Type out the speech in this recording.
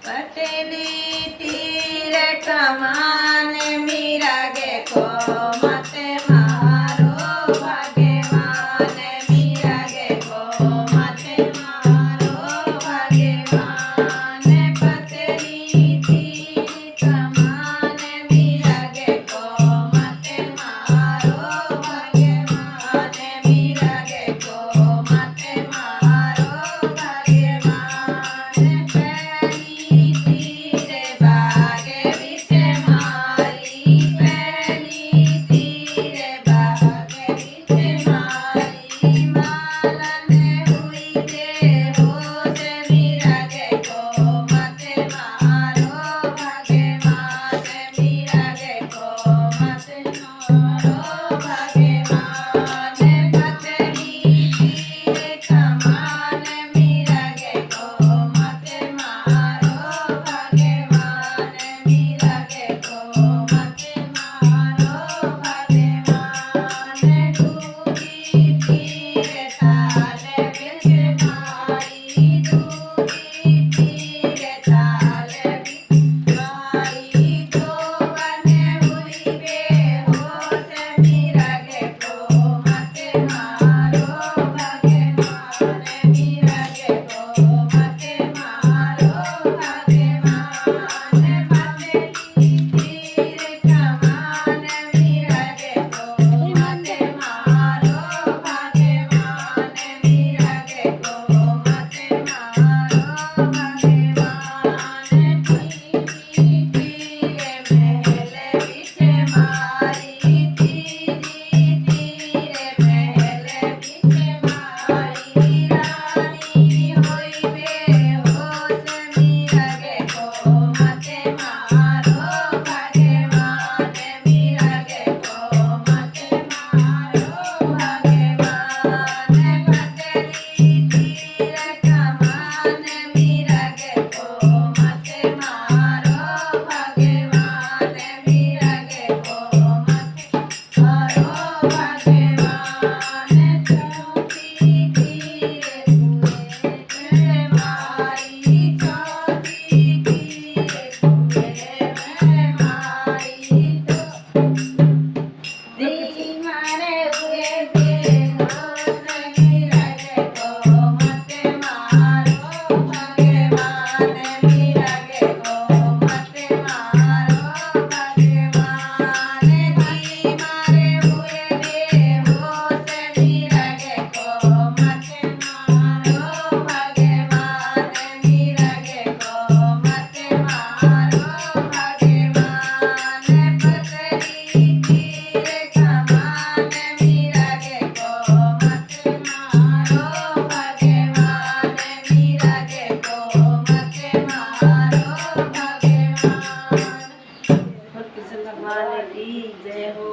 पटेली तीर कमान मीरा गे को मत मारो भगवान मीरा गे को मत मारो भगवान पटेली तीर कमान मीरा गे को मत मारो भगवान मीरा गे को मत मारो भगवान पहली तीर बागे बीच मारी पहली तीर बागे बीच मारी मालन हुई के होश मीरा गे को मत मारो भगवान मीरा गे को मत मारो भगवान पतली तीर कमान मीरा गे को मत मारो भगवान मीरा गे को मत मारो भगवान दूधी तीर ताल बिच मारी दूधी तीर ताल बिच मारी जोवन हुई बेहोश मीरा गे को मत मारो भगवान मीरा गे को मत मारो भगवान पतली तीर कमान मीरा गे को मत मारो भगवान मीरा गे को मत मारो भगवान तीरी तीर महल बिच मारी तीरी तीर महल बिच मारी रानी होई बेहोश मीरा गे को मत मारो भगवान मीरा गे को मत मारो भगवान पतली तीर कमान मीरा गे को मत मारो भगवान मीरा गे को मत मारो भगवान चौथी तीर कुएं में मारी चौथी तीर कुएं में मारी दीवाने हुए बेहोश मीरा गे को मत मारो भगवान मीरा गे को मत मारो भगवान दीवाने हुए बेहोश मीरा गे को मत मारो भगवान मीरा गे को मत मारो भगवान पतली तीर कमान मीरा गे को मत मारो भगवान मीरा गे को मत मारो भगवान। भक्ति भगवान की जय हो।